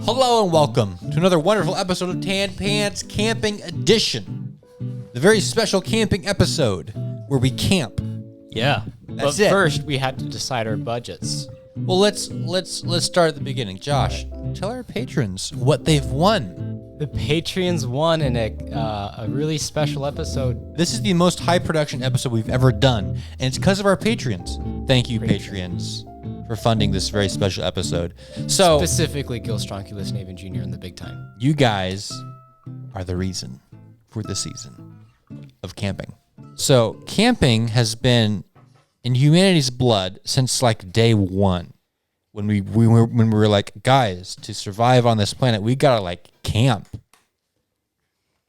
Hello and welcome to another wonderful episode of Tan Pants Camping Edition. The very special camping episode where we camp. Yeah. That's but it. first we had to decide our budgets. Well, let's start at the beginning. Josh, tell our patrons what they've won. The Patreons won in a really special episode. This is the most high production episode we've ever done, and it's because of our Patreons. Thank you, Patreons, for funding this very special episode. So Specifically Gilstronkulous, navanjr, and thebigtine. you guys are the reason for the season of camping. So camping has been in humanity's blood since like day one, when we were like, guys, to survive on this planet, we gotta like camp.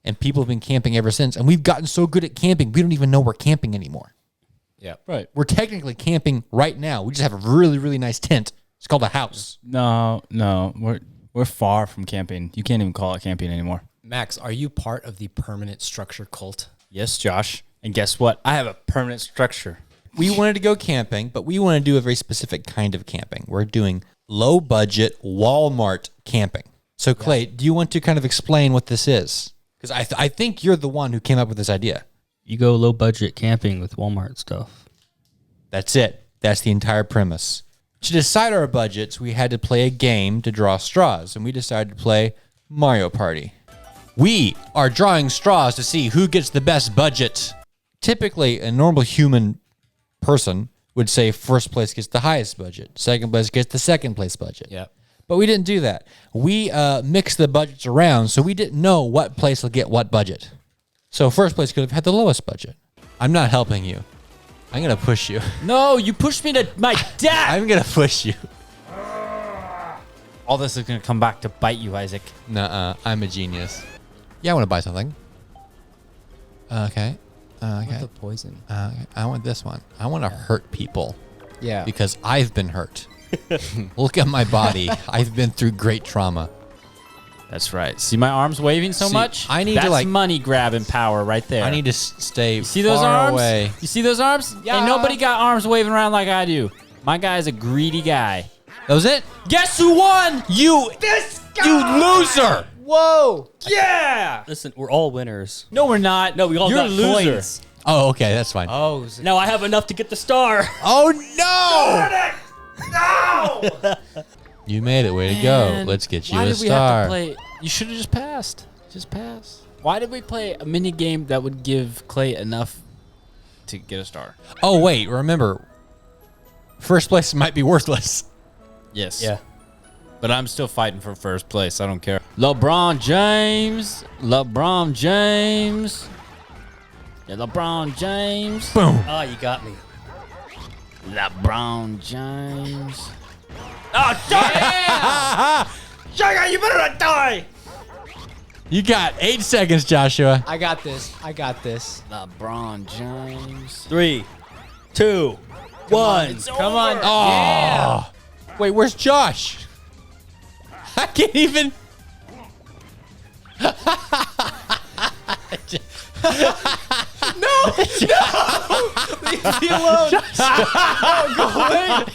And people have been camping ever since, and we've gotten so good at camping, we don't even know we're camping anymore. Yeah. Right. We're technically camping right now. We just have a really, really nice tent. It's called a house. No, we're far from camping. You can't even call it camping anymore. Max, are you part of the permanent structure cult? Yes, Josh. And guess what? I have a permanent structure. We wanted to go camping, but we want to do a very specific kind of camping. We're doing low budget Walmart camping. So Clay, do you want to kind of explain what this is? Because I think you're the one who came up with this idea. You go low budget camping with Walmart stuff. That's it. That's the entire premise. To decide our budgets, we had to play a game to draw straws, and we decided to play Mario Party. We are drawing straws to see who gets the best budget. Typically, a normal human person would say first place gets the highest budget, second place gets the second place budget. Yeah. But we didn't do that. We mixed the budgets around, so we didn't know what place will get what budget. So first place could have had the lowest budget. I'm not helping you. I'm going to push you. No, you pushed me to my death. I'm going to push you. All this is going to come back to bite you, Isaac. Nuh-uh. I'm a genius. Yeah, I want to buy something. Okay. Okay. The poison. Okay. I want this one. I want to hurt people Yeah. because I've been hurt. Look at my body. I've been through great trauma. That's right. See my arms waving so See, much? I need to, That's like- money grabbing power right there. I need to stay See those far arms? away. You see those arms? Yeah. Ain't nobody got arms waving around like I do. My guy's a greedy guy. That was it? Guess who won? You loser! Whoa! Yeah! Listen, we're all winners. No, we're not. No, we all You're got a loser. points. Oh, okay. That's fine. Oh, Now I have enough to get the star. Oh, no! No! You made it. Way to go. Man, Let's get you why a did we have star. to play? You should have just passed. Just pass. Why did we play a mini game that would give Clay enough to get a star? Oh, wait. Remember, first place might be worthless. Yes. Yeah. But I'm still fighting for first place. I don't care. LeBron James. LeBron James. Yeah, LeBron James. Boom. Ah, you got me. LeBron James. Oh, yeah! Sugar, you better not die! You got 8 seconds, Joshua. I got this. I got this. LeBron James. 3, 2, 1. Come on. Oh. Wait, where's Josh? I can't even. Leave me alone. Go away.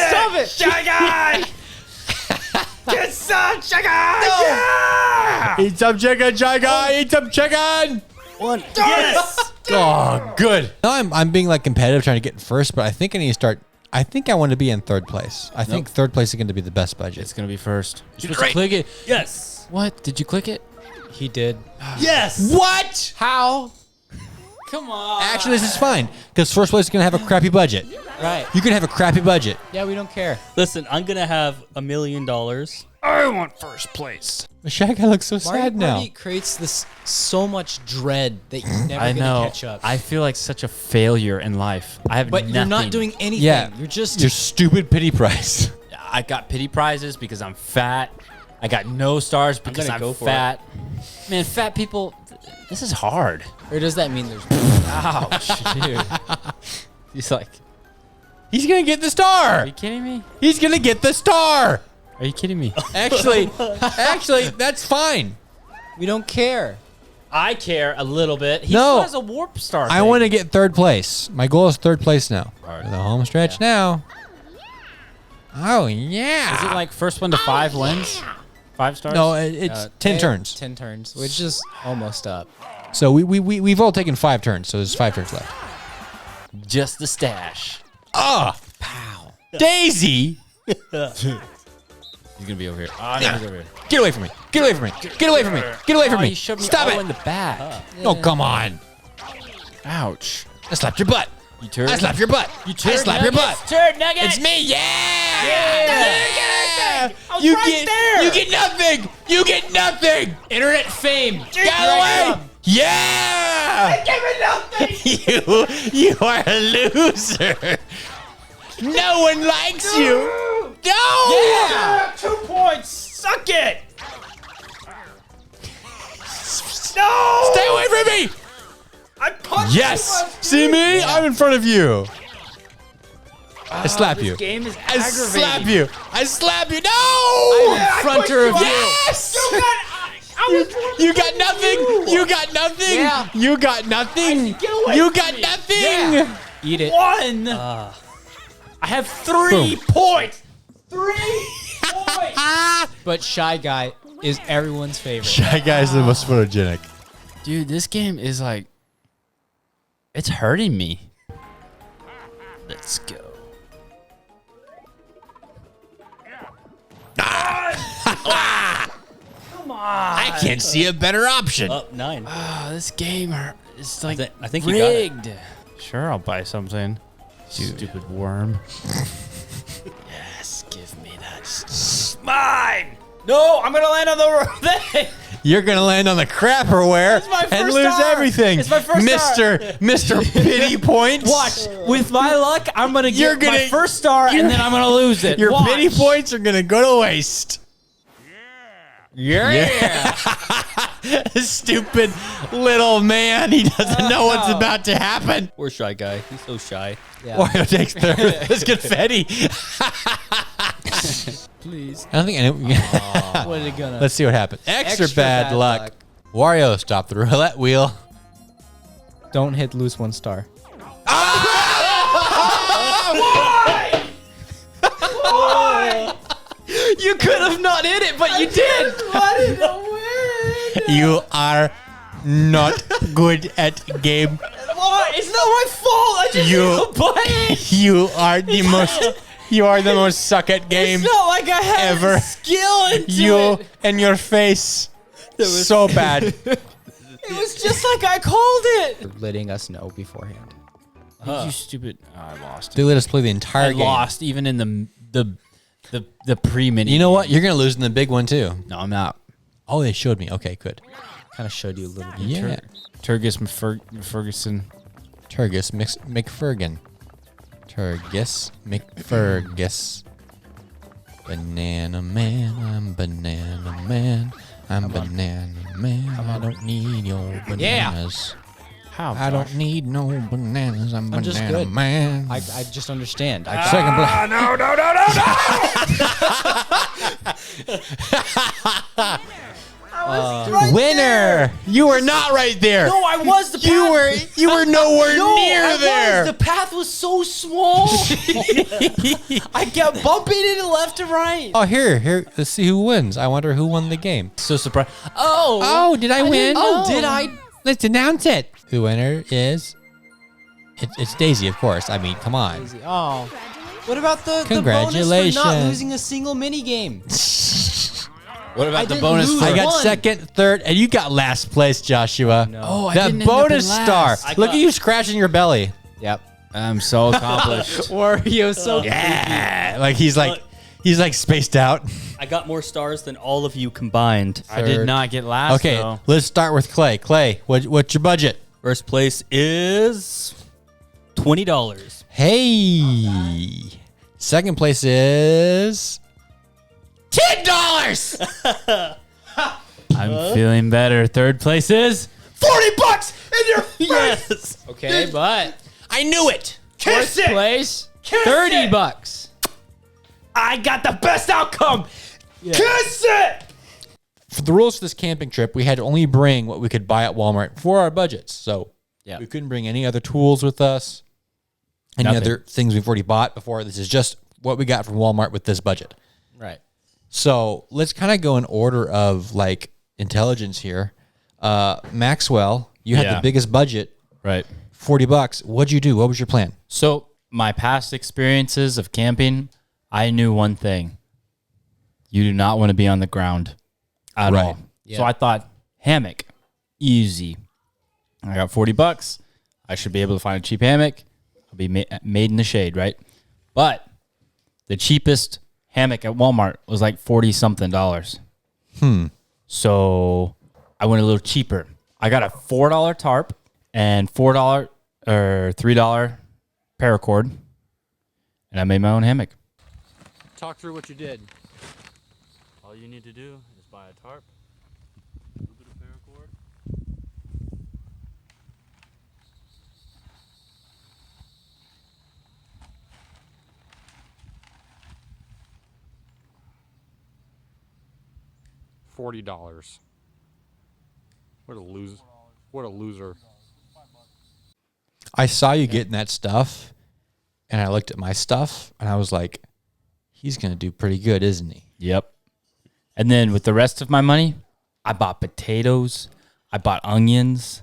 Stop it. Sugar! Get some sugar! Yeah! Eat some chicken, Jagga! Eat some chicken! One. Yes! Oh, good. Now I'm being like competitive, trying to get in first, but I think I need to start. I think I want to be in third place. I think third place is going to be the best budget. It's going to be first. You're supposed Great. to click it. Yes! What? Did you click it? He did. Yes! What? How? Come on. Actually, this is fine because first place is going to have a crappy budget. Right. You can have a crappy budget. Yeah, we don't care. Listen, I'm gonna have $1 million. I want first place. The Shaggy looks so sad now. Party creates this so much dread that you're never I gonna know. catch up. I feel like such a failure in life. I have but nothing. you're not doing anything. Yeah. You're just Your stupid pity prize. I got pity prizes because I'm fat. I got no stars because gonna I'm go for fat. Man, fat people, this is hard. Or does that mean there's Ouch, dude. He's like, He's going to get the star. are you kidding me? He's going to get the star. Are you kidding me? Actually, that's fine. we don't care. I care a little bit. He No. still has a warp star. I want to get third place. My goal is third place now. All right. The home stretch now. Oh, yeah. Is it like first one to 5 wins? 5 stars? No, it's 10 turns. 10 turns, which is almost up. So we've all taken 5 turns, so there's 5 turns left. Just the stash. Ah! Pow. Daisy! He's gonna be over here. Oh, no, he's over here. Get away from me. Get away from me. Get away from me. Get away from Oh, me. you shoved me Stop all it. in the back. Oh, come on. Ouch. I slapped your butt. You turd. I slapped your butt. You turd I slapped your butt. nuggets. Turd nuggets. It's me. Yeah. Yeah. You get nothing. You get nothing. Internet fame. Get away. Yeah. You are a loser. No one likes you. No. Yeah. 2 points. Suck it. No. Stay away from me. I punched Yes. you. See me? I'm in front of you. I slap you. This game is I aggravating. slap you. I slap you. No. In fronter of you. Yes. I You got nothing. You got nothing. Yeah. You got nothing. Get away You from got me. nothing. Eat it. One. I have 3 points. 3 points. But Shy Guy is everyone's favorite. Shy Guy's the most photogenic. Dude, this game is like, it's hurting me. Let's go. Come on. I can't see a better option. Up 9. Oh, this game is like I think you got it. rigged. Sure, I'll buy something. Stupid worm. Yes, give me that. Mine. No, I'm gonna land on the thing. You're gonna land on the crapperware my and first lose star. everything, It's my first Mr. Pity Points. Watch. With my luck, I'm gonna You're get my gonna- first star, and then I'm gonna lose it. Your Watch. pity points are gonna go to waste. Yeah. Stupid little man. He doesn't know what's about to happen. Poor Shy Guy. He's so shy. Wario takes third. Let's get confetti. Please. I don't think anyone. What are they gonna? Let's see what happens. Extra bad luck. Wario, stop the roulette wheel. Don't hit lose 1 star. You could have not hit it, but you did. You are not good at game. Why? It's not my fault. I just You- hit the button. You are the most. You are the most suck at game. It's not like I had ever. skill into You it. and your face. So bad. It was just like I called it. Letting us know beforehand. You stupid. Oh, I lost. They let us play the entire I game. lost even in the pre-mini. You know what? You're gonna lose in the big one too. No, I'm not. Oh, they showed me. Okay, good. Kind of showed you a little bit. Yeah. Turgis Ferguson. Turgis McFergan. Turgis McFergus. Banana man, I'm banana man. I'm banana man. I don't need your bananas. How? I don't need no bananas. I'm banana just good. man. I just understand. Second place. Winner! You were not right there. No, I was the path. You were nowhere near I there. was. The path was so small. I kept bumping it left and right. Oh, here. Let's see who wins. I wonder who won the game. So surprised. Oh, did I win? Oh, did I? Let's announce it. The winner is. It's Daisy, of course. I mean, come on. Oh. What about the bonus for Congratulations. not losing a single mini game? What about I the didn't bonus? lose. For, I got won. second, third, and you got last place, Joshua. No. Oh, I That didn't end up in bonus star. last. Look at you scratching your belly. Yep. I'm so accomplished. Wario so Yeah, like he's spaced out. I got more stars than all of you combined. I did not get last. Okay, though. let's start with Clay. Clay, what's your budget? First place is $20. Hey. Second place is $10. I'm feeling better. Third place is $40 in your face. Yes. Okay, but I knew it. Kiss fourth it. place, Kiss $30. it. I got the best outcome. Kiss it. For the rules for this camping trip, we had to only bring what we could buy at Walmart for our budgets. So Yeah. we couldn't bring any other tools with us, any Nothing. other things we've already bought before. This is just what we got from Walmart with this budget. Right. So let's kind of go in order of like intelligence here. Maxwell, you had the biggest budget, Right. $40. What'd you do? What was your plan? So my past experiences of camping, I knew one thing. You do not want to be on the ground at Right. all. Yeah. So I thought hammock, easy. I got $40. I should be able to find a cheap hammock. I'll be made in the shade, right? But the cheapest hammock at Walmart was like $40-something. So I went a little cheaper. I got a $4 tarp and $4 or $3 paracord, and I made my own hammock. Talk through what you did. All you need to do is buy a tarp, a little bit of paracord. $40. What a loser. What a loser. I saw you getting that stuff, and I looked at my stuff, and I was like, he's going to do pretty good, isn't he? Yep. And then with the rest of my money, I bought potatoes, I bought onions,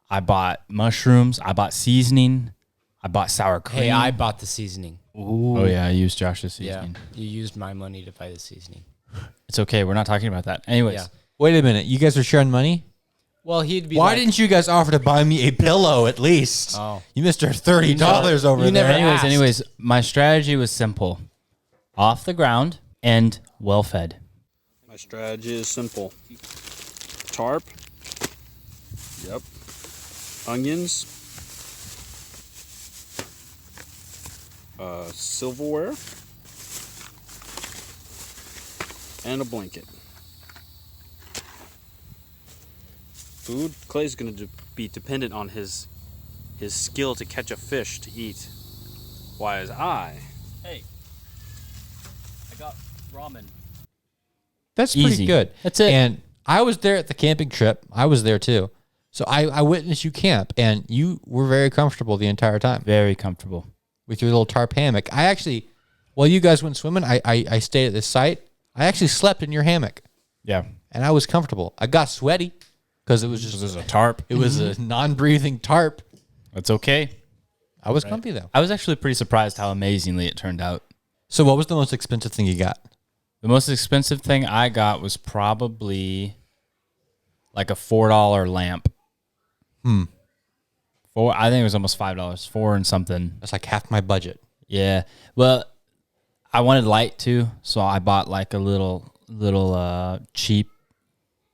I bought mushrooms, I bought seasoning, I bought sour cream. Hey, I bought the seasoning. Oh yeah, I used Josh's Yeah. seasoning. You used my money to buy the seasoning. It's okay. We're not talking about that. Anyways, Yeah. Wait a minute. You guys are sharing money? Well, he'd be Why like, didn't you guys offer to buy me a pillow at least? Oh. You Mr. $30 over you there. never- anyways, asked. anyways, my strategy was simple: off the ground and well fed. My strategy is simple. Tarp. Yep. Onions. Silverware. And a blanket. Food. Clay's going to be dependent on his skill to catch a fish to eat. Whereas Hey, I got ramen. That's pretty Easy. good. That's it. And I was there at the camping trip. I was there too. So I witnessed you camp, and you were very comfortable the entire time Very comfortable. with your little tarp hammock. I actually, while you guys went swimming, I stayed at this site. I actually slept in your hammock, Yeah. and I was comfortable. I got sweaty because it was This just is a tarp. it was a non-breathing tarp. That's okay. I was comfy though. I was actually pretty surprised how amazingly it turned out. So what was the most expensive thing you got? The most expensive thing I got was probably like a $4 lamp. I think it was almost $5. 4 and something. That's like half my budget. Yeah. Well, I wanted light too, so I bought like a little cheap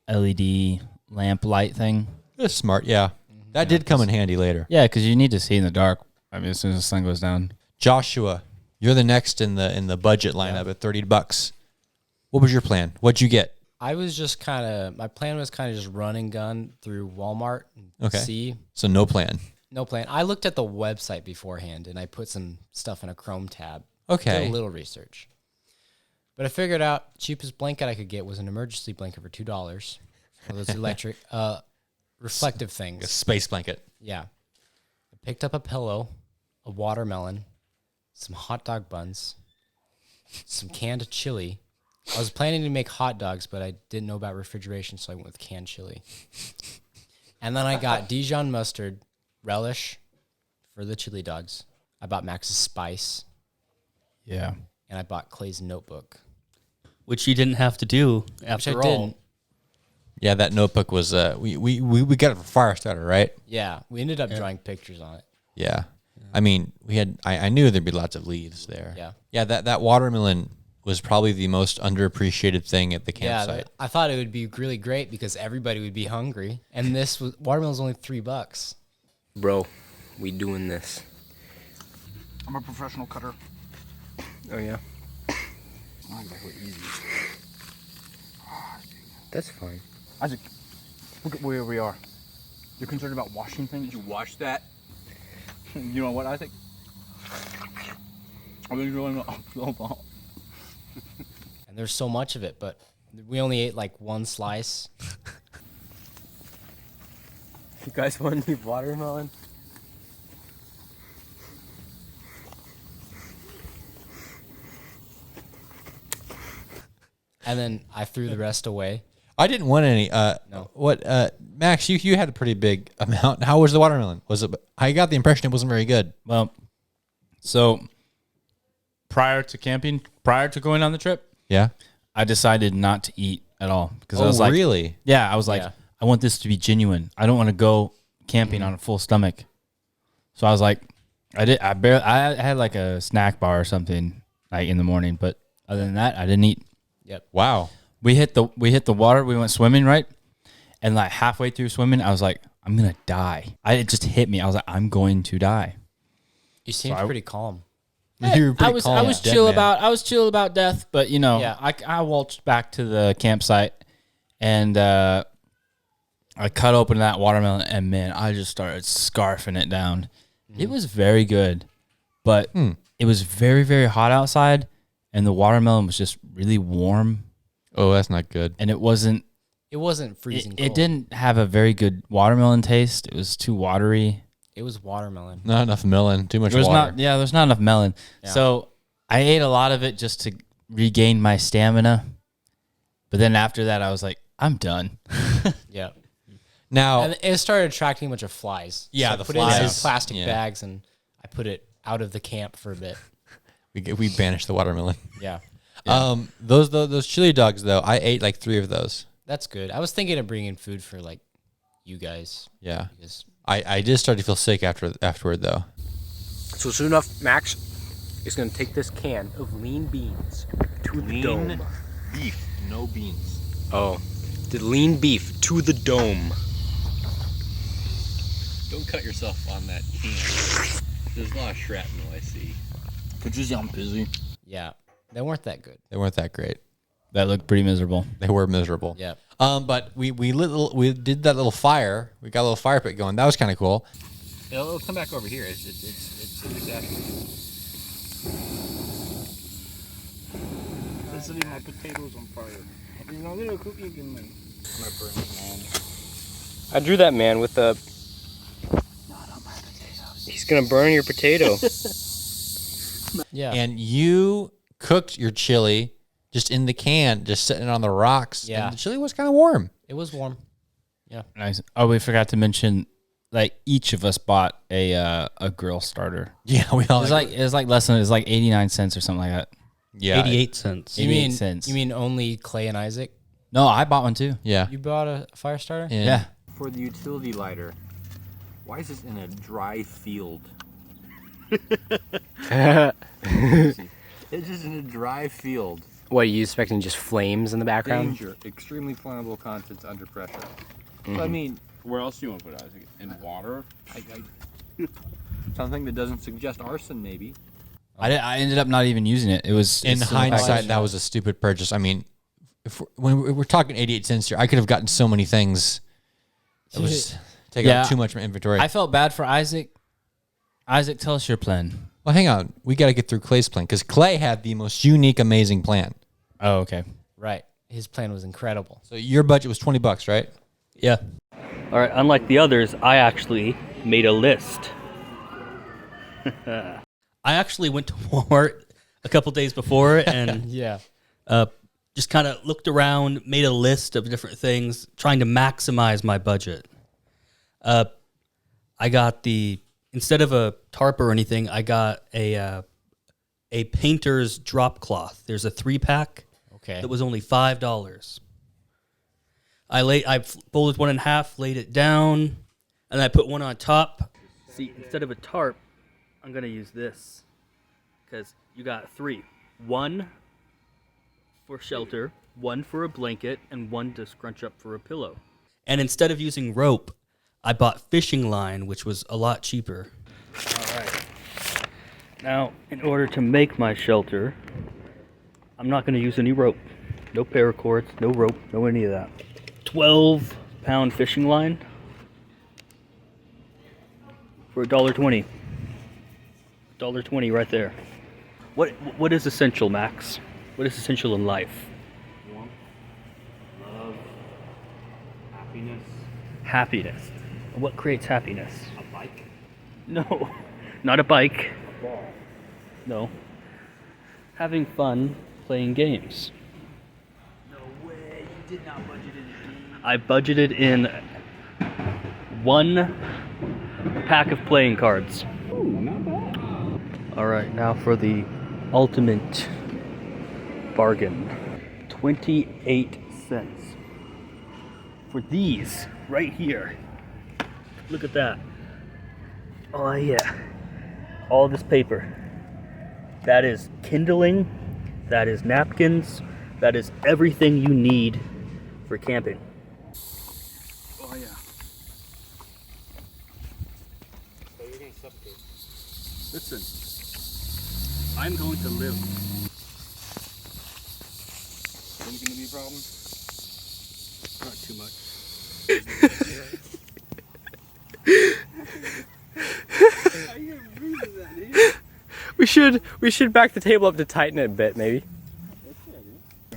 LED lamp light thing. That's smart. Yeah, that did come in handy later. Yeah, because you need to see in the dark. I mean, as soon as the sun goes down. Joshua, you're the next in the budget lineup at $30. What was your plan? What'd you get? I was just kind of, my plan was kind of just run and gun through Walmart and Okay. see. So no plan. No plan. I looked at the website beforehand and I put some stuff in a Chrome tab. Okay. Did a little research. But I figured out cheapest blanket I could get was an emergency blanket for $2. One of those electric, reflective A things. space blanket. Yeah. I picked up a pillow, a watermelon, some hot dog buns, some canned chili. I was planning to make hot dogs, but I didn't know about refrigeration, so I went with canned chili. And then I got Dijon mustard, relish for the chili dogs. I bought Max's spice, Yeah. and I bought Clay's notebook. Which you didn't have to do Which after I all. didn't. Yeah, that notebook was we got it for fire starter, right? Yeah, we ended up drawing pictures on it. Yeah. I mean, we had I knew there'd be lots of leaves there. Yeah. Yeah, that watermelon was probably the most underappreciated thing at the Yeah, campsite. I thought it would be really great because everybody would be hungry, and this was watermelon's only $3. Bro, we doing this. I'm a professional cutter. Oh yeah? That's fine. Isaac, look at where we are. You're concerned about washing things? Did you wash that? You know what, Isaac? I've been doing it so long. And there's so much of it, but we only ate like one slice. You guys want any watermelon? And then I threw the rest away. I didn't want any. No. What, Max? You had a pretty big amount. How was the watermelon? Was it? I got the impression it wasn't very good. Well, so prior to going on the trip, Yeah. I decided not to eat at all because I was like, really? yeah, I was like, Yeah. I want this to be genuine. I don't want to go camping on a full stomach. So I was like, I had like a snack bar or something like in the morning, but other than that, I didn't eat. Yep. Wow. We hit the water. We went swimming, right? And like halfway through swimming, I was like, I'm gonna die. It just hit me. I was like, I'm going to die. You seemed pretty calm. You were pretty calm. I was Dead chill man. about death, but you know, Yeah. I waltzed back to the campsite and I cut open that watermelon and man, I just started scarfing it down. It was very good, but it was very, very hot outside and the watermelon was just really warm Oh, that's not good. and it wasn't freezing it cold. didn't have a very good watermelon taste. It was too watery. It was watermelon. Not enough melon. Too much There's water. there's not enough melon. Yeah. So I ate a lot of it just to regain my stamina. But then after that, I was like, I'm done. Yeah. Now, And it started attracting a bunch of flies. Yeah, So I the put it in some flies. plastic Yeah. bags and I put it out of the camp for a bit. we banished the watermelon. Yeah. Those chili dogs though, I ate like 3 of those. That's good. I was thinking of bringing food for like you guys. Yeah. Because I did start to feel sick afterward though. So soon enough, Max is gonna take this can of lean beans to the dome. Beef, no beans. Oh, the lean beef to the dome. Don't cut yourself on that can. There's a lot of shrapnel I see. Could you see I'm busy? yeah, they weren't that good. They weren't that great. That looked pretty miserable. They were miserable. Yeah. But we did that little fire. We got a little fire pit going. That was kind of cool. It'll come back over here. It's exactly. Setting my potatoes on fire. There's no little cookie in them. My burn, man. I drew that man with a. Not on my potatoes. He's gonna burn your potato. Yeah. And you cooked your chili just in the can, just sitting it on the rocks. Yeah. And the chili was kind of warm. It was warm. Nice. Oh, we forgot to mention, like each of us bought a grill starter. Yeah, we all It was like less than 89 cents or something like that. yeah, 88 cents. You 88 mean cents. You mean only Clay and Isaac? No, I bought one too. yeah. You bought a fire starter? And Yeah. For the utility lighter, why is this in a dry field? It's just in a dry field. What are you expecting? Just flames in the background? Danger. Extremely flammable contents under pressure. So, I mean, where else do you want to put it, Isaac? In water? Something that doesn't suggest arson, maybe. I ended up not even using it. It was in it's still in the hindsight, package. that was a stupid purchase. I mean, when we're talking 88 cents here, I could have gotten so many things. It was taking Yeah. up too much of my inventory. I felt bad for Isaac. Isaac, tell us your plan. well, hang on. We got to get through Clay's plan because Clay had the most unique, amazing plan. Oh, okay. Right. His plan was incredible. So your budget was $20, right? Yeah. All right. Unlike the others, I actually made a list. I actually went to Walmart a couple days before and Yeah. just kind of looked around, made a list of different things, trying to maximize my budget. I got instead of a tarp or anything, I got a painter's drop cloth. There's a 3-pack Okay. that was only $5. I folded one in half, laid it down, and I put one on top. See, instead of a tarp, I'm gonna use this because you got 3. 1 for shelter, 1 for a blanket, and 1 to scrunch up for a pillow. And instead of using rope, I bought fishing line, which was a lot cheaper. All right. Now, in order to make my shelter, I'm not going to use any rope. No paracords, no rope, no any of that. 12-pound fishing line for $1.20. $1.20 right there. What is essential, Max? What is essential in life? Warmth, love, happiness, Happiness. What creates happiness? a bike. No, not a bike. No. Having fun playing games. I budgeted in 1 pack of playing cards. Ooh, not bad. All right, now for the ultimate bargain. 28 cents. For these right here. Look at that. Oh yeah. All this paper. That is kindling, that is napkins, that is everything you need for camping. Oh yeah. So you're gonna suffocate. Listen, I'm going to live. Think gonna be a problem? Not too much. We should back the table up to tighten it a bit, maybe.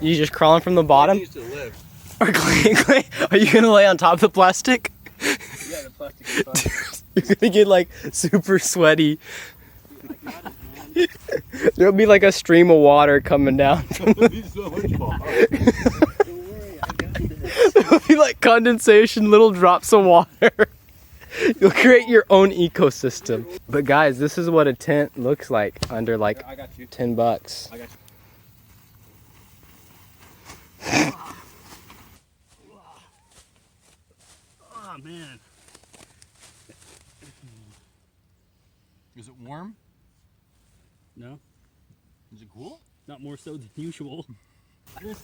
You just crawling from the bottom? Used to live. Or Clay, are you gonna lay on top of the plastic? Yeah, the plastic is fine. You're gonna get like super sweaty. There'll be like a stream of water coming down. It'll be so much fun. Don't worry, I got this. There'll be like condensation, little drops of water. You'll create your own ecosystem. But guys, this is what a tent looks like under like I got you. $10. I got you. Oh man. Is it warm? No, Is it cool? not more so than usual. This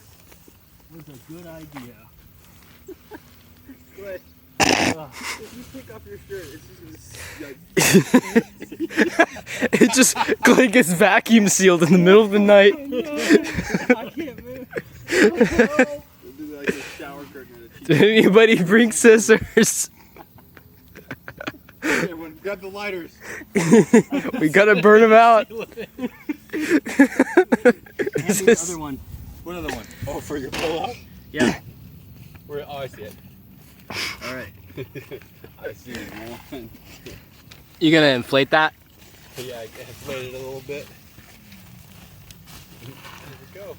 was a good idea. If you take off your shirt, it's just gonna It just Clay gets vacuum sealed in the middle of the night. I can't move. We'll do like a shower curtain at a Did anybody bring scissors? Everyone, grab the lighters. We gotta burn them out. And Is the this- other one. What other one? Oh, for your pull-up? Yeah. Where? Oh, I see it. All right. I see one. You gonna inflate that? Yeah, I inflated it a little bit. There we go.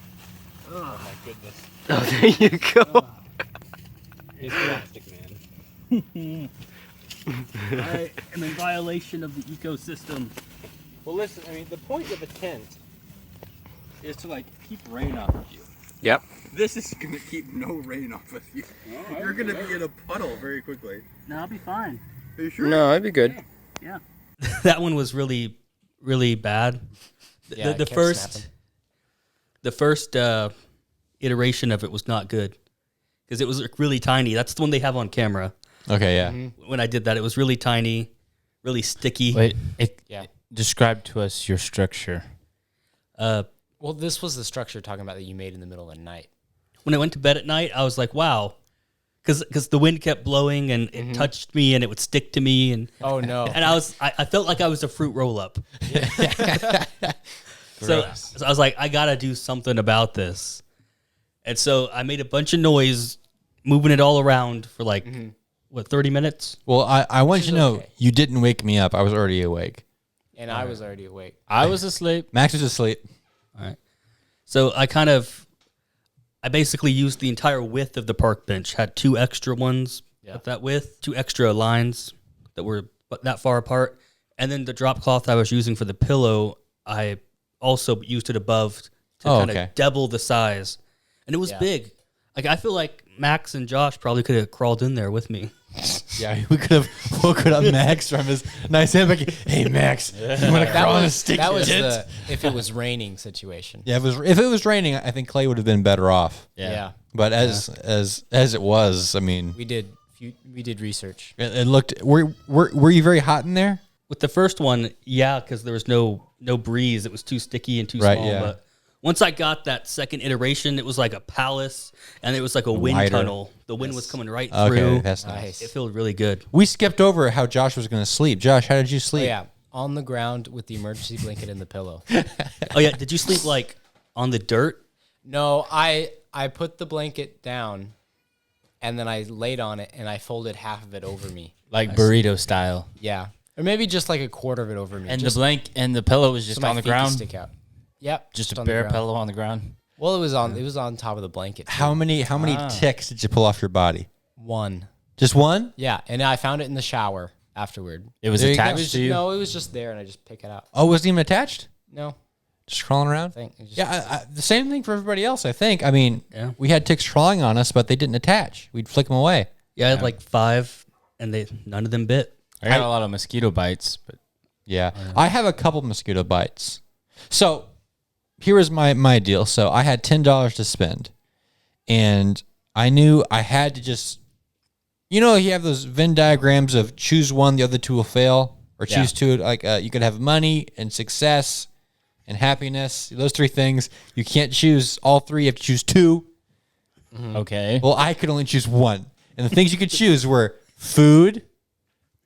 Oh my goodness. Oh, there you go. It's plastic, man. I am in violation of the ecosystem. Well, listen. I mean, the point of a tent is to like keep rain off of you. Yep. This is gonna keep no rain off of you. You're gonna be in a puddle very quickly. No, I'll be fine. Are you sure? No, that'd be good. Yeah. That one was really, really bad. Yeah, it the kept first, snapping. the first iteration of it was not good because it was like, really tiny. That's the one they have on camera. Okay, yeah. When I did that, it was really tiny, really sticky. Wait, Yeah. describe to us your structure. Well, this was the structure talking about that you made in the middle of the night. When I went to bed at night, I was like, wow. Because the wind kept blowing and it touched me and it would stick to me. And Oh no! and I felt like I was a fruit roll-up. So I was like, I got to do something about this. And so I made a bunch of noise, moving it all around for like, 30 minutes? Well, I want Which you to is know okay. you didn't wake me up. I was already awake. And I was already awake. I was asleep. Max was asleep. All right. So I basically used the entire width of the park bench, had 2 extra ones at that width, 2 extra lines that were that far apart. And then the drop cloth I was using for the pillow, I also used it above to kind of double the size. And it was big. Like I feel like Max and Josh probably could have crawled in there with me. Yeah, we could have woken up Max from his nice hammock. Hey, Max, you want to crawl in a sticky That was tent? the if it was raining situation. Yeah, if it was raining, I think Clay would have been better off. Yeah. But as it was, I mean, We did research. it looked. Were you very hot in there? With the first one, yeah, because there was no breeze. It was too sticky and too Right, small. yeah. But once I got that second iteration, it was like a palace, and it was like a wind Wider. tunnel. The wind was coming right Okay, through. that's nice. Nice. It felt really good. We skipped over how Josh was going to sleep. Josh, how did you Oh, sleep? yeah, on the ground with the emergency blanket and the pillow. Oh yeah, did you sleep like on the dirt? No, I put the blanket down, and then I laid on it, and I folded half of it over me. Like burrito style. Yeah, or maybe just like a quarter of it over me. And just the pillow was so just my on the feet could ground. stick out. Yep, Just a on the bare ground. pillow on the ground. Well, it was on top of the blanket. Too. How many ticks did you pull off your body? One. Just one? Yeah, and I found it in the shower afterward. It was There you go. attached to you. No, it was just there, and I just pick it out. Oh, it wasn't even attached? No, Just crawling around? I think. It just, Yeah, the same thing for everybody else, I think. I mean, Yeah. we had ticks crawling on us, but they didn't attach. We'd flick them away. Yeah, I had like 5, and none of them bit. I got a lot of mosquito bites, but Yeah. I have a couple mosquito bites. So here was my deal. So I had $10 to spend, and I knew I had to just, you have those Venn diagrams of choose one, the other two will fail, or choose two. Like you could have money and success and happiness. Those three things. You can't choose all three. You have to choose two. okay. Well, I could only choose one. And the things you could choose were food,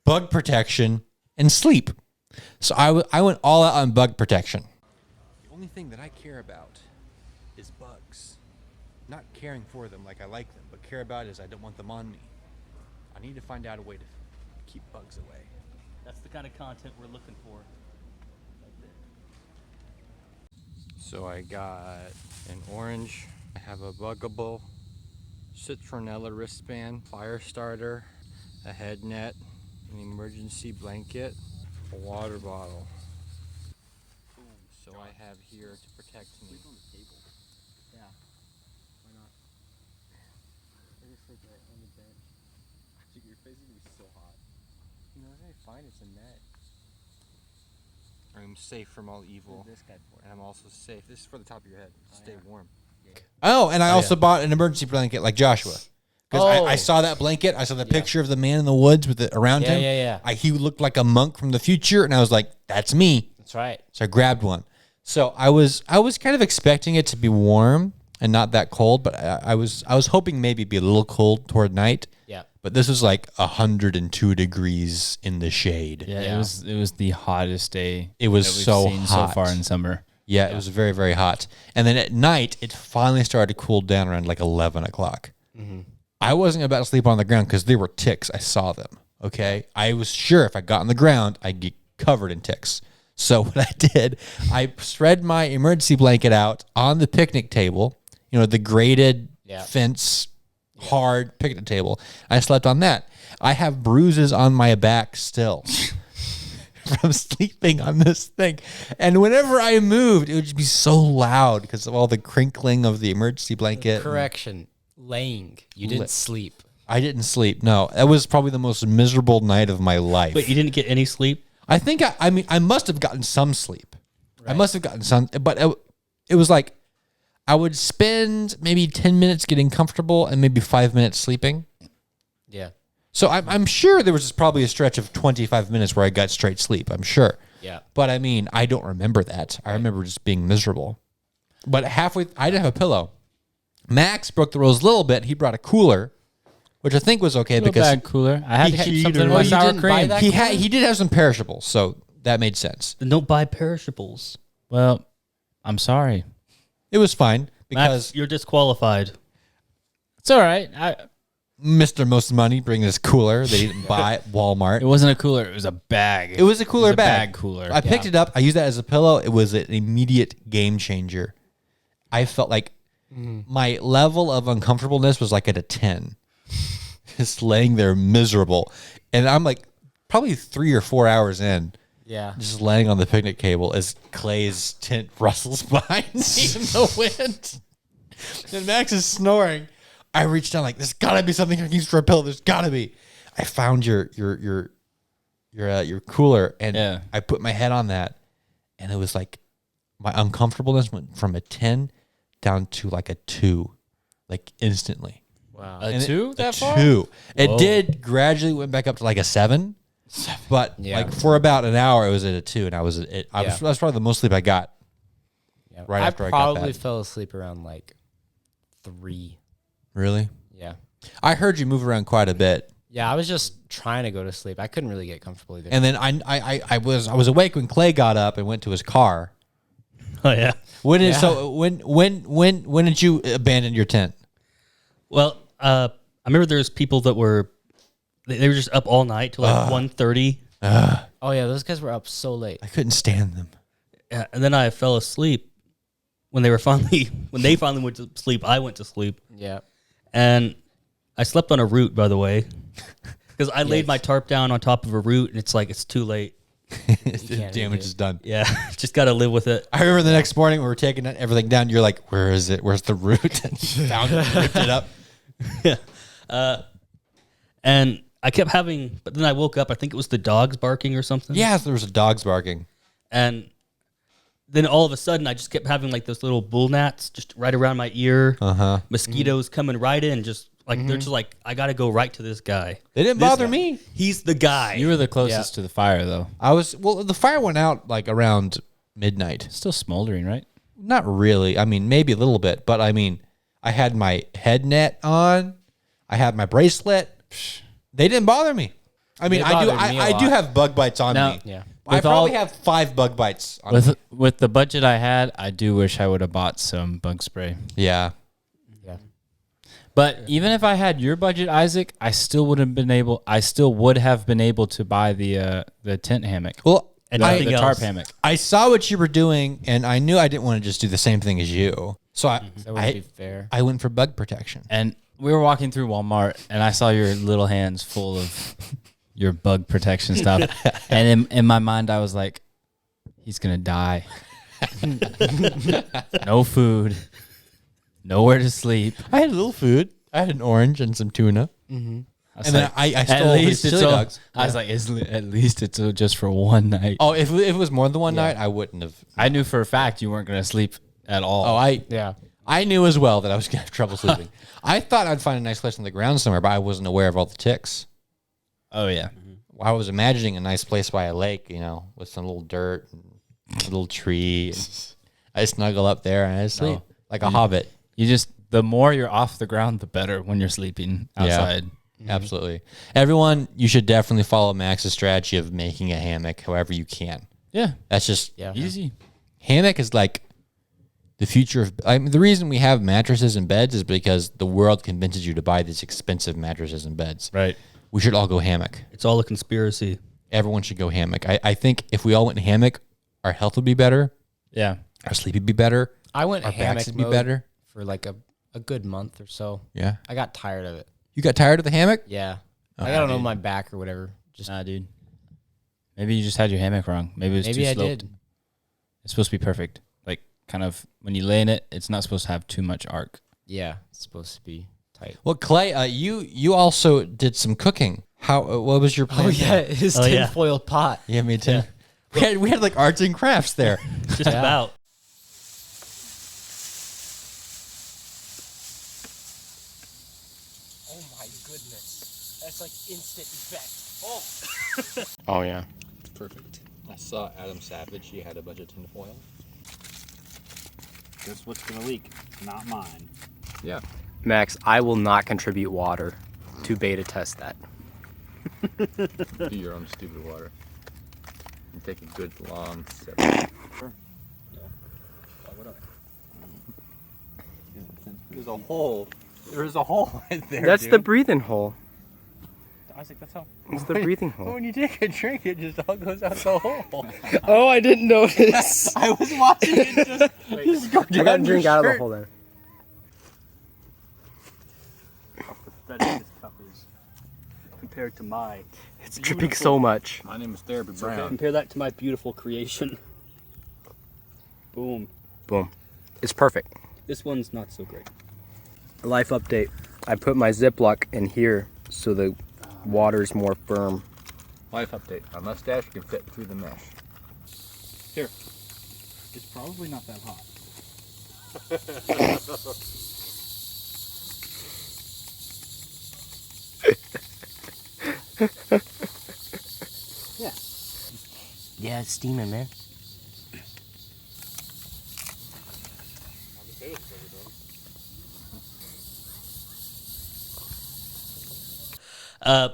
bug protection, and sleep. So I went all out on bug protection. The only thing that I care about is bugs. Not caring for them like I like them, but care about is I don't want them on me. I need to find out a way to keep bugs away. That's the kind of content we're looking for. So I got an orange. I have a buggable citronella wristband, fire starter, a head net, an emergency blanket, a water bottle. So I have here to protect me. yeah. Why not? I just like right on the bed. Dude, your face is gonna be so hot. Fine, it's a net. I'm safe from all evil. This guy for? And I'm also safe. This is for the top of your head. Stay warm. Oh, and I also bought an emergency blanket like Joshua. Because I saw that blanket. I saw the picture of the man in the woods with it around him. Yeah. He looked like a monk from the future, and I was like, that's me. That's right. So I grabbed one. So I was kind of expecting it to be warm and not that cold, but I was hoping maybe it'd be a little cold toward night. Yeah. But this was like 102 degrees in the shade. Yeah, it was the hottest day. It was that we've so seen hot so far in summer. Yeah, it was very, very hot. And then at night, it finally started to cool down around like 11 o'clock. I wasn't about to sleep on the ground because there were ticks. I saw them. Okay. I was sure if I got on the ground, I'd get covered in ticks. So what I did, I spread my emergency blanket out on the picnic table, the grated fence, hard picnic table. I slept on that. I have bruises on my back still from sleeping on this thing. And whenever I moved, it would just be so loud because of all the crinkling of the emergency blanket. Correction. Laying. You didn't sleep. I didn't sleep. No, that was probably the most miserable night of my life. But you didn't get any sleep? I think I must have gotten some sleep. Right. I must have gotten some, but it was like I would spend maybe 10 minutes getting comfortable and maybe 5 minutes sleeping. Yeah. So I'm sure there was probably a stretch of 25 minutes where I got straight sleep. I'm sure. Yeah. But I mean, I don't remember that. I remember just being miserable. But halfway, I didn't have a pillow. Max broke the rules a little bit. He brought a cooler, which I think was okay because bad cooler. I had to keep something in Oh, my you sour didn't buy cream. that? he did have some perishables, so that made sense. Then don't buy perishables. Well, I'm sorry. It was fine because Max, you're disqualified. It's all right. Mr. Most Money bringing this cooler that he didn't buy at Walmart. It wasn't a cooler. It was a bag. It was a cooler bag cooler. I picked it up. I used that as a pillow. It was an immediate game changer. I felt like my level of uncomfortableness was like at a 10. Just laying there miserable. And I'm like probably 3 or 4 hours in. Yeah. Just laying on the picnic table as Clay's tent rustles behind me in the wind. And Max is snoring. I reached down like, there's gotta be something I can use for a pillow. There's gotta be. I found your cooler and I put my head on that, and it was like my uncomfortableness went from a 10 down to like a 2, like instantly. Wow. A 2 that far? 2. It did gradually went back up to like a 7. But like for about an hour, it was at a 2, and I was at it. That's probably the most sleep I got. Yeah. Right after I got probably that. fell asleep around like 3. Really? Yeah. I heard you move around quite a bit. Yeah, I was just trying to go to sleep. I couldn't really get comfortable either. And then I was awake when Clay got up and went to his car. Oh, yeah. When did you abandon your tent? Well, I remember there's people that were just up all night till like 1:30. Oh yeah, those guys were up so late. I couldn't stand them. Yeah, and then I fell asleep, when they finally went to sleep, I went to sleep. Yeah. And I slept on a root, by the way, because I laid my tarp down on top of a root, and it's like it's too late. The damage is done. Yeah, just got to live with it. I remember the next morning we were taking everything down. You're like, where is it? Where's the root? And you found it, ripped it up. Yeah. And I kept having, but then I woke up. I think it was the dogs barking or something. Yeah, there was a dog's barking. And then all of a sudden, I just kept having like those little bull gnats just right around my ear. Mosquitoes coming right in, just like they're just like, I got to go right to this guy. They didn't bother me. He's the guy. You were the closest to the fire, though. The fire went out like around midnight. Still smoldering, right? Not really. I mean, maybe a little bit, but I mean, I had my head net on. I had my bracelet. They didn't bother me. I mean, They I do. bothered me a I do lot. have bug bites on Now- me. Yeah. I With probably all- have 5 bug bites on me. With the budget I had, I do wish I would have bought some bug spray. Yeah. Yeah. But even if I had your budget, Isaac, I still would have been able to buy the tent hammock. Well, And The nothing tarp else. hammock. I saw what you were doing, and I knew I didn't want to just do the same thing as you. So That wouldn't be fair. I went for bug protection. And we were walking through Walmart, and I saw your little hands full of your bug protection stuff. And in my mind, I was like, he's going to die. No food. Nowhere to sleep. I had a little food. I had an orange and some tuna. I was And then I stole his chili dogs. I was like, at least it's just for one night. Oh, if it was more than one night, I wouldn't have. I knew for a fact you weren't going to sleep at all. Oh, Yeah. I knew as well that I was going to have trouble sleeping. I thought I'd find a nice place on the ground somewhere, but I wasn't aware of all the ticks. Oh, yeah. I was imagining a nice place by a lake, with some little dirt and a little tree. And I snuggle up there and I sleep like a hobbit. The more you're off the ground, the better when you're sleeping outside. Absolutely. Everyone, you should definitely follow Max's strategy of making a hammock however you can. Yeah. That's just Easy. hammock is like the future of. I mean, the reason we have mattresses and beds is because the world convinces you to buy these expensive mattresses and beds. Right. We should all go hammock. It's all a conspiracy. Everyone should go hammock. I think if we all went hammock, our health would be better. Yeah. Our sleep would be better. I went Our hammock backs would be mode better. for like a good month or so. Yeah. I got tired of it. You got tired of the hammock? Yeah. I don't know my back or whatever. Just Nah, dude. Maybe you just had your hammock wrong. Maybe it was maybe too I sloped. did. It's supposed to be perfect. Like, kind of, when you lay in it, it's not supposed to have too much arc. Yeah, it's supposed to be tight. Well, Clay, you also did some cooking. How? What was your plan? his Oh, yeah. tinfoil pot. Yeah, me too. We had like arts and crafts there. Just about. Oh my goodness. That's like instant effect. Oh. Oh yeah. Perfect. I saw Adam Savage. He had a bunch of tinfoil. Guess what's gonna leak? Not mine. Yeah. Max, I will not contribute water to beta test that. Do your own stupid water. And take a good long sip. There's a hole. There's a hole right there. That's the breathing hole. Isaac, that's how. It's the breathing hole. When you take a drink, it just all goes out the hole. Oh, I didn't notice. I was watching it just go I got a drink out of the hole then. How pathetic this cup is compared to my. It's dripping so much. My name is Therapy Brown. Compare that to my beautiful creation. Boom. Boom. It's perfect. This one's not so great. Life update. I put my Ziploc in here so the water's more firm. Life update. My mustache can fit through the mesh. Here. It's probably not that hot. Yeah, it's steaming, man.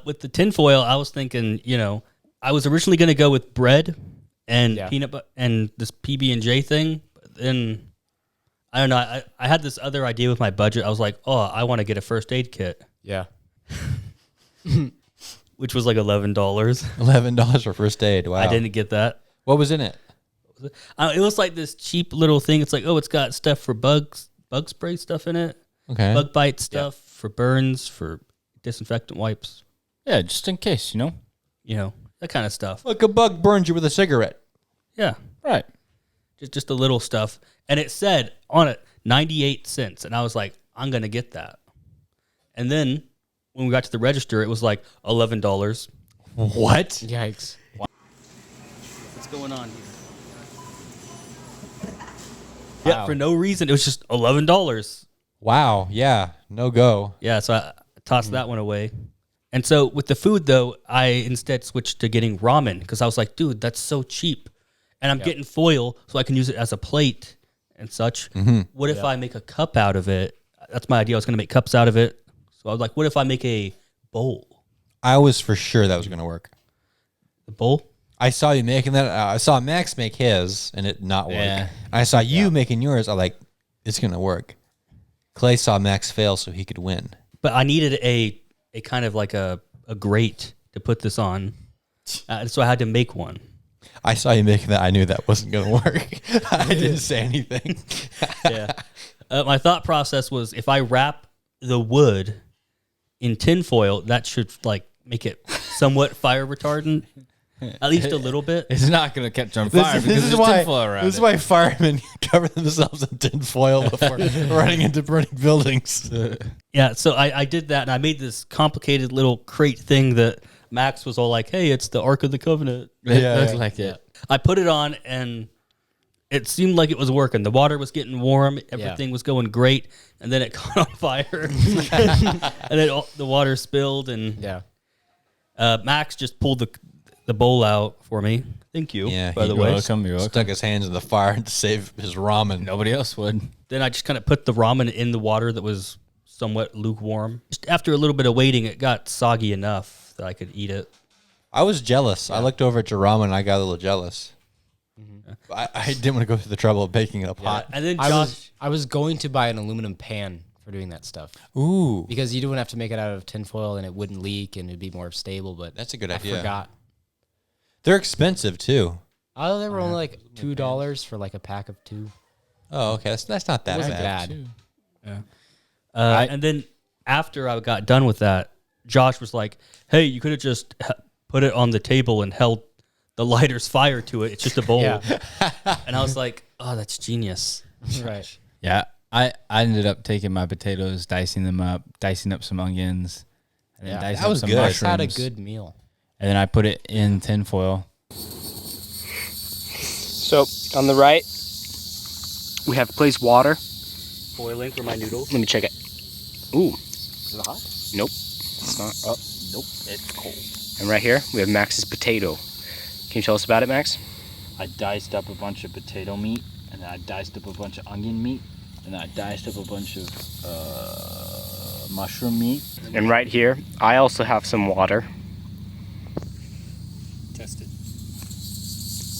With the tinfoil, I was thinking, I was originally going to go with bread and Yeah. peanut butter and this PB&J thing. But then, I don't know. I had this other idea with my budget. I was like, oh, I want to get a first aid kit, Yeah. which was like $11. $11 for first aid. Wow. I didn't get that. What was in it? It was like this cheap little thing. It's like, oh, it's got stuff for bug spray stuff in it, Okay. bug bite stuff for burns, for disinfectant wipes. Yeah, just in case, That kind of stuff. Like a bug burns you with a cigarette. Yeah, Right. just the little stuff. And it said on it 98 cents, and I was like, I'm gonna get that. And then when we got to the register, it was like $11. What? Yikes. What's going on here? Yeah, for no reason. It was just $11. Wow. Yeah. No go. Yeah, so I tossed that one away. And so with the food, though, I instead switched to getting ramen because I was like, dude, that's so cheap. And I'm getting foil so I can use it as a plate and such. What if I make a cup out of it? That's my idea. I was going to make cups out of it. So I was like, what if I make a bowl? I was for sure that was going to work. The bowl? I saw you making that. I saw Max make his and it not work. Yeah. I saw you making yours. I'm like, it's going to work. Clay saw Max fail so he could win. But I needed a kind of like a grate to put this on. So I had to make one. I saw you making that. I knew that wasn't going to work. I didn't say anything. Yeah. My thought process was if I wrap the wood in tinfoil, that should like make it somewhat fire retardant, at least a little bit. It's not going to catch on fire because there's tinfoil around This is why firemen cover themselves in tinfoil before running into burning buildings. Yeah, so I did that, and I made this complicated little crate thing that Max was all like, hey, it's the Ark of the Covenant. It looks like it. I put it on, and it seemed like it was working. The water was getting warm. Everything was going great. And then it caught on fire. And then the water spilled. And Max just pulled the bowl out for me. Thank you, by the way. You're welcome. Stuck his hands in the fire to save his ramen. Nobody else would. Then I just kind of put the ramen in the water that was somewhat lukewarm. Just after a little bit of waiting, it got soggy enough that I could eat it. I was jealous. I looked over at your ramen and I got a little jealous. I didn't want to go through the trouble of baking it up hot. And then I was going to buy an aluminum pan for doing that stuff. Ooh. Because you wouldn't have to make it out of tinfoil and it wouldn't leak and it'd be more stable, but That's a good idea. I forgot. They're expensive too. Oh, they were only like $2 for like a pack of 2. Oh, okay. That's not that It wasn't bad. bad. And then after I got done with that, Josh was like, hey, you could have just put it on the table and held the lighter's fire to it. It's just a bowl. And I was like, oh, that's genius. Right. Yeah. I ended up taking my potatoes, dicing them up, dicing up some onions, and then dicing that up was some good. mushrooms. I had a good meal. And then I put it in tinfoil. So on the right, we have placed water. Boiling for my noodles. Let me check it. Ooh. Is it hot? Nope. It's not. Oh, nope. It's cold. And right here, we have Max's potato. Can you tell us about it, Max? I diced up a bunch of potato meat, and then I diced up a bunch of onion meat, and then I diced up a bunch of mushroom meat. And right here, I also have some water. Test it.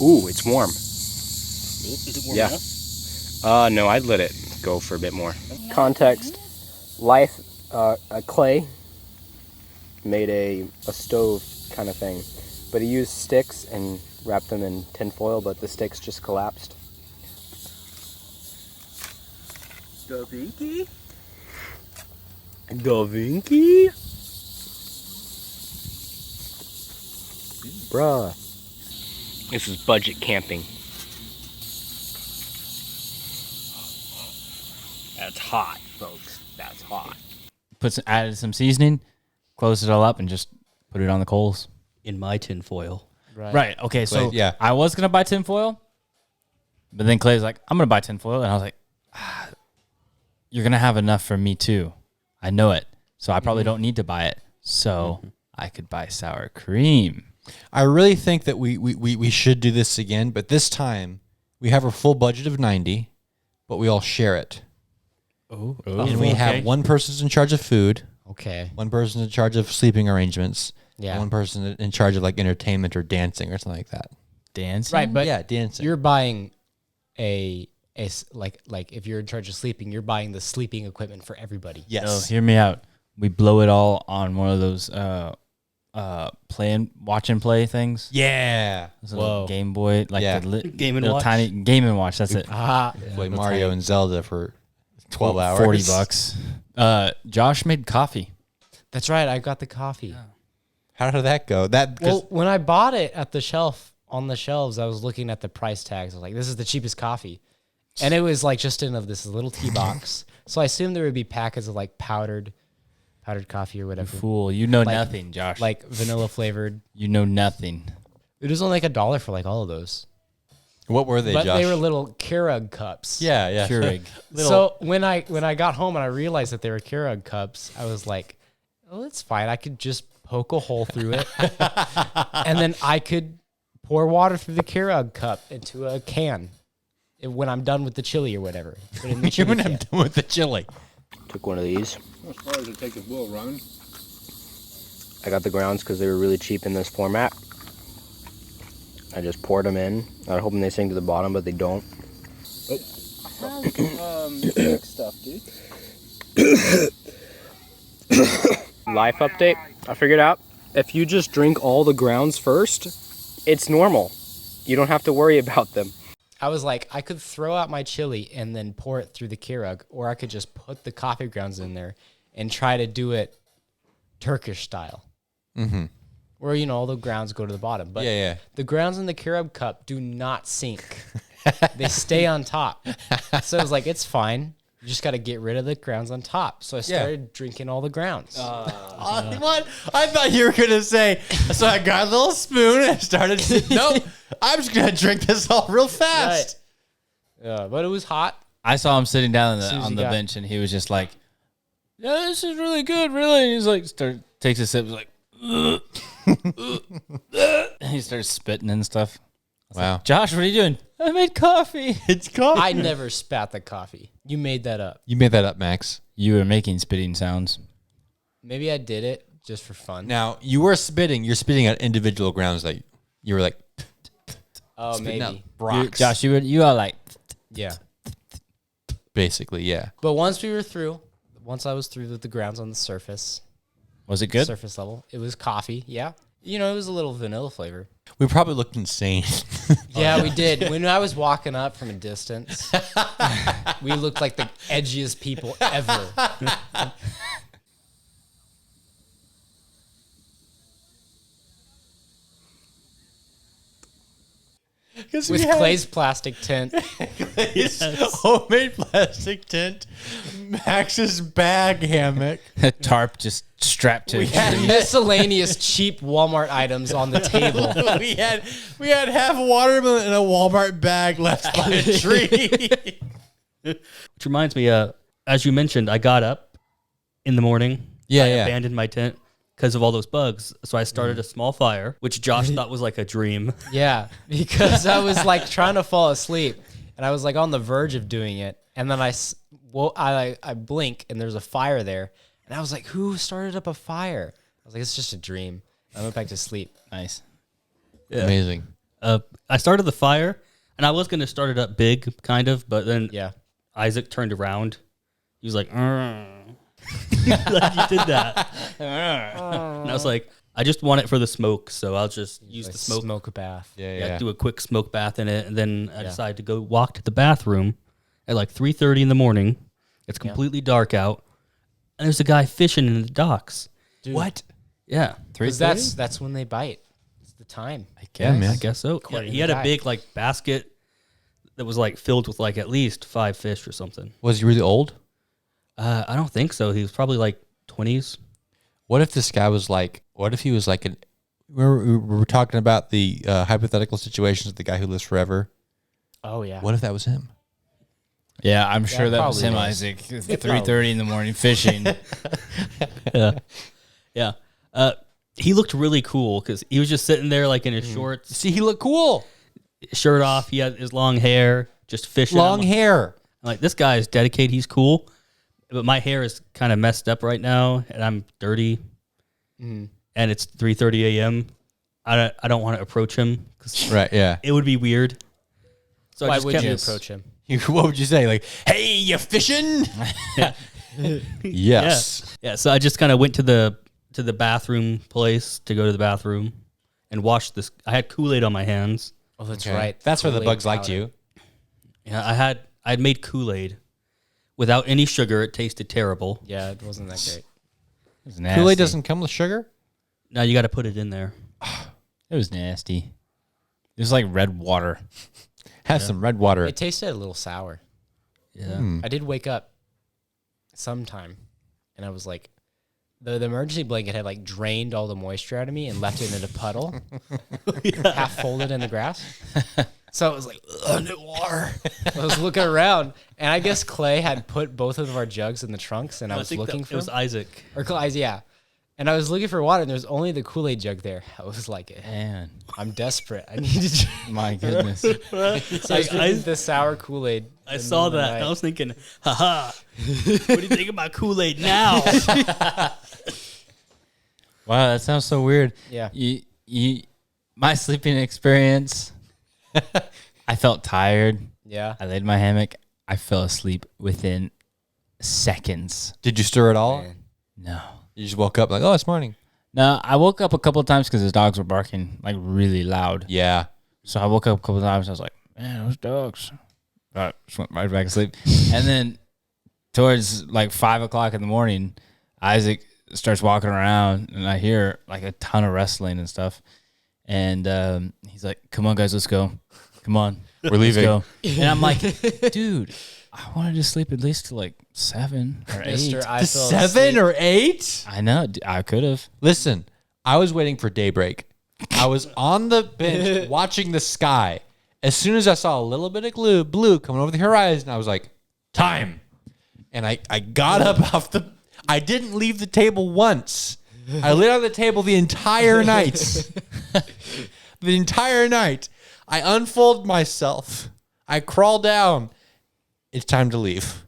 Ooh, it's warm. Is it warm Yeah. enough? No, I'd let it go for a bit more. Context: Life, Clay made a stove kind of thing, but he used sticks and wrapped them in tinfoil, but the sticks just collapsed. Da Vinci? Da Vinci? Bruh. This is budget camping. That's hot, folks. That's hot. Added some seasoning, closed it all up, and just put it on the coals. In my tinfoil. Right. Okay. So yeah. I was gonna buy tinfoil, but then Clay's like, "I'm gonna buy tinfoil," and I was like, "You're gonna have enough for me too. I know it. So I probably don't need to buy it. So I could buy sour cream." I really think that we should do this again, but this time we have a full budget of 90, but we all share it. Oh. And we have one person's in charge of food, Okay. one person in charge of sleeping arrangements, Yeah. and one person in charge of like entertainment or dancing or something like that. Dancing. Right, but yeah, dancing. you're buying like if you're in charge of sleeping, you're buying the sleeping equipment for everybody. Yes. So hear me out. We blow it all on one of those watch and play things. Yeah. Those little Game Boy, like Yeah. the Game and little Watch. tiny Game and Watch. That's it. Play Mario and Zelda for 12 hours. $40. Josh made coffee. That's right. I got the coffee. How did that go? Well, when I bought it at the shelf, on the shelves, I was looking at the price tags. I was like, this is the cheapest coffee. And it was like just in this little tea box. So I assumed there would be packets of like powdered coffee or whatever. Fool, you know nothing, Josh. Like vanilla flavored. You know nothing. It was only like $1 for like all of those. What were they, But Josh? they were little Keurig cups. Yeah. Keurig. So when I got home and I realized that they were Keurig cups, I was like, oh, it's fine. I could just poke a hole through it. And then I could pour water through the Keurig cup into a can when I'm done with the chili or whatever. Put it in the chili When can. I'm done with the chili. Took one of these. As far as it takes a boil ramen. I got the grounds because they were really cheap in this format. I just poured them in. I was hoping they sink to the bottom, but they don't. Big stuff, dude. Life update. I figured out if you just drink all the grounds first, it's normal. You don't have to worry about them. I was like, I could throw out my chili and then pour it through the Keurig, or I could just put the coffee grounds in there and try to do it Turkish style. Mm-hmm. Where, all the grounds go to the bottom. But Yeah. the grounds in the Keurig cup do not sink. They stay on top. So I was like, it's fine. You just got to get rid of the grounds on top. So I started drinking all the grounds. What? I thought you were going to say, so I got a little spoon and started, nope, I'm just going to drink this all real fast. Right. Yeah, but it was hot. I saw him sitting down soon as on he the got- bench, and he was just like, "Yeah, this is really good, really." And he's like, takes a sip, he's like, and he starts spitting and stuff. Wow. Josh, what are you doing? I made coffee. It's coffee. I never spat the coffee. You made that up. You made that up, Max. You were making spitting sounds. Maybe I did it just for fun. Now, you were spitting. You're spitting at individual grounds. Like you were like, Oh, spitting out maybe. rocks. Josh, you are like, Yeah. Basically, yeah. But once I was through with the grounds on the surface, was it good? surface level, it was coffee. Yeah. It was a little vanilla flavor. We probably looked insane. Yeah, we did. When I was walking up from a distance, we looked like the edgiest people ever. With Clay's plastic tent. Homemade plastic tent, Max's bag hammock. A tarp just strapped to. We had Miscellaneous cheap Walmart items on the table. we had half a watermelon in a Walmart bag left by a tree. Which reminds me, as you mentioned, I got up in the morning. Yeah, I yeah. abandoned my tent because of all those bugs. So I started a small fire, which Josh thought was like a dream. Yeah, because I was like trying to fall asleep, and I was like on the verge of doing it, and then I blink, and there's a fire there, and I was like, "Who started up a fire?" I was like, "It's just a dream." I went back to sleep. Nice. Yeah. Amazing. I started the fire, and I was going to start it up big, kind of, but then Yeah, Isaac turned around. He was like, like, you did that. And I was like, I just want it for the smoke, so I'll just use the smoke. smoke a bath. Yeah, do a quick smoke bath in it, and then I decided to go walk to the bathroom at like 3:30 in the morning. It's completely dark out, and there's a guy fishing in the docks. Dude, What? Yeah, 'cause that's when they bite. It's the time. I guess. I guess so. Yeah, According he to had the a guy. big like basket that was like filled with like at least 5 fish or something. Was he really old? I don't think so. He was probably like 20s. What if this guy was like? What if he was like an? We were talking about the hypothetical situations of the guy who lives forever. Oh yeah. What if that was him? Yeah, I'm sure that was probably him, was. Isaac. 3:30 in the morning fishing. Yeah. He looked really cool because he was just sitting there like in his shorts, See, he looked cool. shirt off. He had his long hair, just fishing. Long hair. I'm like, this guy is dedicated. He's cool. But my hair is kind of messed up right now, and I'm dirty. And it's 3:30 a.m. I don't want to approach him because Right. Yeah. it would be weird. So I Why just would kept, you approach him? What would you say? Like, hey, you fishing? Yes. Yeah. So I just kind of went to the to the bathroom place to go to the bathroom and wash this. I had Kool-Aid on my hands. Oh, that's Okay. right. That's where the Kool-Aid bugs liked powder. you. Yeah, I'd made Kool-Aid without any sugar. It tasted terrible. Yeah, it wasn't that great. It was nasty. Kool-Aid doesn't come with sugar? Now you got to put it in there. It was nasty. It was like red water. Have some red water. It tasted a little sour. Yeah. I did wake up sometime, and I was like, the emergency blanket had like drained all the moisture out of me and left it in a puddle, half folded in the grass. So it was like, new water. I was looking around, and I guess Clay had put both of our jugs in the trunks, and I was think looking for it was them. Isaac. Or Clay, yeah. And I was looking for water, and there's only the Kool-Aid jug there. I was like, Man, I'm desperate. I need to drink. my goodness. So I was drinking the sour Kool-Aid. I saw that. I was thinking, haha, what do you think about Kool-Aid now? Wow, that sounds so weird. Yeah. My sleeping experience, I felt tired. Yeah. I laid in my hammock. I fell asleep within seconds. Did you stir it all? Man. No. You just woke up like, oh, it's morning. No, I woke up a couple of times because his dogs were barking like really loud. Yeah. So I woke up a couple of times. I was like, man, those dogs. Just went right back to sleep. And then towards like 5 o'clock in the morning, Isaac starts walking around and I hear like a ton of wrestling and stuff. And he's like, come on, guys, let's go. Come on. We're leaving. Let's go. And I'm like, dude, I wanted to sleep at least till like 7 or 8. Mister, I To fell 7 asleep. or 8? I know. I could have. Listen, I was waiting for daybreak. I was on the bench watching the sky. As soon as I saw a little bit of blue coming over the horizon, I was like, time. And I got up off the... I didn't leave the table once. I laid on the table the entire night. The entire night. I unfold myself. I crawl down. It's time to leave.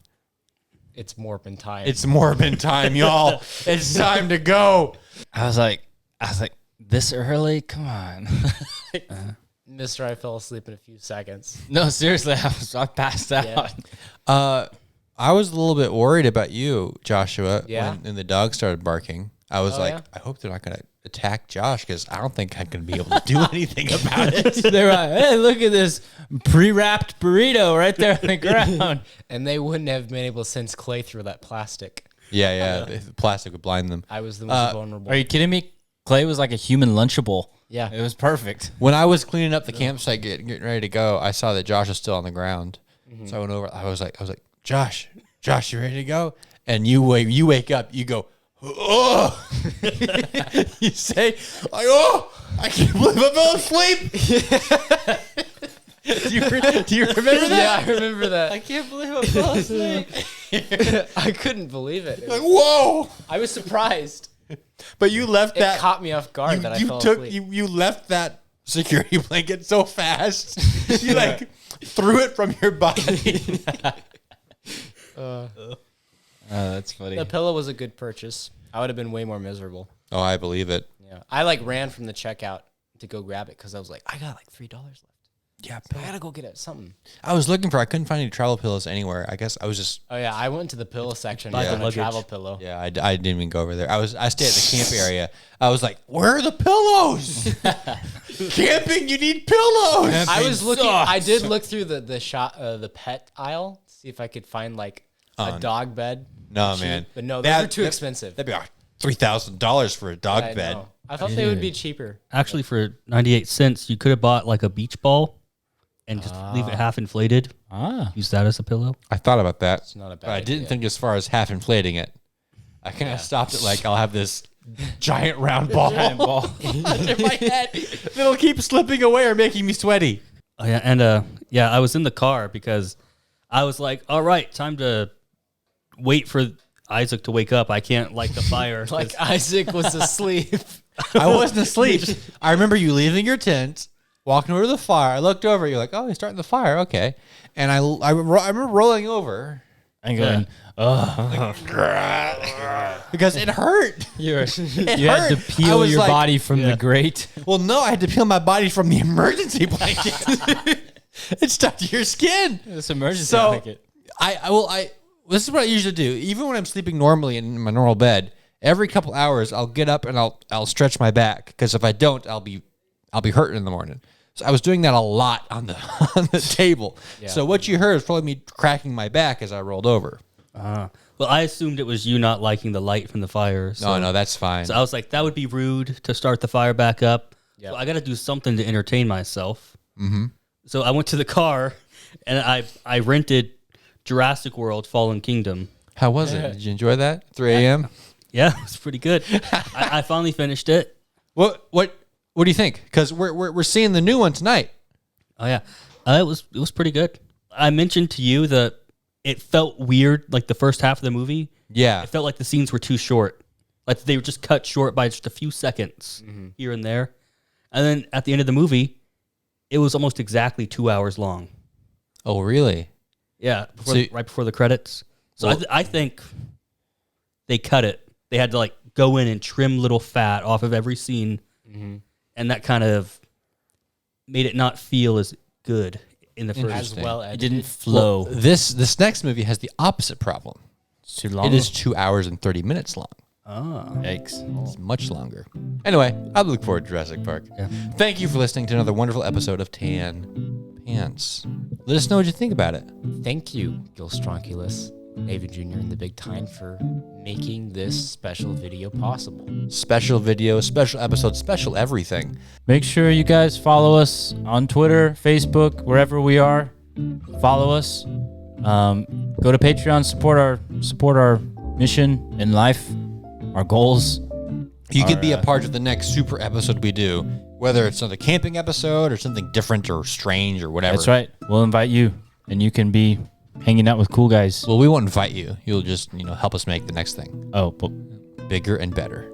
It's Morpin time. It's Morbin time, y'all. It's time to go. I was like, this early? Come on. Mister, I fell asleep in a few seconds. No, seriously, I passed out. Yeah. I was a little bit worried about you, Joshua, Yeah? when the dog started barking. I was Oh, like, yeah? I hope they're not going to attack Josh because I don't think I'm going to be able to do anything about it. They're like, hey, look at this pre-wrapped burrito right there on the ground. And they wouldn't have been able to sense Clay through that plastic. Yeah. The plastic would blind them. I was the most vulnerable. Are you kidding me? Clay was like a human Lunchable. Yeah. It was perfect. When I was cleaning up the campsite, getting ready to go, I saw that Josh was still on the ground. So I went over. I was like, Josh, you ready to go? And you wake up. You go, oh. You say, like, oh, I can't believe I fell asleep. do you remember that? Yeah, I remember that. I can't believe I fell asleep. I couldn't believe it. Like, whoa. I was surprised. But you left It that. caught me off guard that I you fell took asleep. you left that security blanket so fast. You like threw it from your body. Oh, that's funny. The pillow was a good purchase. I would have been way more miserable. Oh, I believe it. Yeah. I like ran from the checkout to go grab it because I was like, I got like $3 left. Yeah, I gotta go get it something. I was looking for. I couldn't find any travel pillows anywhere. I guess I was just. Oh yeah, I went to the pillow section Buy and the got a luggage. travel pillow. Yeah, I didn't even go over there. I stayed at the camp area. I was like, where are the pillows? Camping, you need pillows. I was looking. I did look through the shop, the pet aisle, see if I could find like a dog bed. No, cheap, man. But no, those are too expensive. That'd be like $3,000 for a dog I bed. know. I thought they would be cheaper. Actually, for 98 cents, you could have bought like a beach ball and just leave it half inflated. Use that as a pillow. I thought about that. It's not a bad But I didn't idea. think as far as half inflating it. I kind of stopped it like I'll have this giant round ball, under my head that'll keep slipping away or making me sweaty. Oh yeah, and I was in the car because I was like, all right, time to wait for Isaac to wake up. I can't light the fire. Like Isaac was asleep. I wasn't asleep. I remember you leaving your tent, walking over to the fire. I looked over. You're like, oh, he's starting the fire. Okay. And I remember rolling over And going, because it hurt. you had hurt. to I peel was your like- body from the grate. Well, no, I had to peel my body from the emergency blanket. It stuck to your skin. This emergency So this is what I usually do. Even when I'm sleeping normally in my normal bed, Every couple hours, I'll get up and I'll stretch my back because if I don't, I'll be hurting in the morning. So I was doing that a lot on the on the table. Yeah. So what you heard is probably me cracking my back as I rolled over. Well, I assumed it was you not liking the light from the fire. So, No, that's fine. So I was like, that would be rude to start the fire back up. Yep. So I got to do something to entertain myself. Mm-hmm. So I went to the car and I rented Jurassic World: Fallen Kingdom. How was it? Did you enjoy that? 3 a.m. Yeah, it was pretty good. I finally finished it. What do you think? Because we're seeing the new one tonight. Oh yeah, it was pretty good. I mentioned to you that it felt weird, like the first half of the movie. Yeah, it felt like the scenes were too short, like they were just cut short by just a few seconds here and there. And then at the end of the movie, it was almost exactly 2 hours long. Oh, really? Yeah, right before the credits. So I think they cut it. They had to like go in and trim little fat off of every scene, and that kind of made it not feel as good in the first. As well as It didn't flow. Well, this next movie has the opposite problem. It's too long. It is 2 hours and 30 minutes long. Yikes. It's much longer. Anyway, I look forward to Jurassic Park. Yeah. Thank you for listening to another wonderful episode of Tan Pants. Let us know what you think about it. Thank you, gilstronkulous, navanjr, and thebigtine for making this special video possible. Special video, special episode, special everything. Make sure you guys follow us on Twitter, Facebook, wherever we are. Follow us. Go to Patreon, support our mission in life, our goals. You could be a part of the next super episode we do, whether it's another camping episode or something different or strange or whatever. That's right. We'll invite you, and you can be hanging out with cool guys. Well, we won't invite you. You'll just help us make the next thing. Oh, but bigger and better.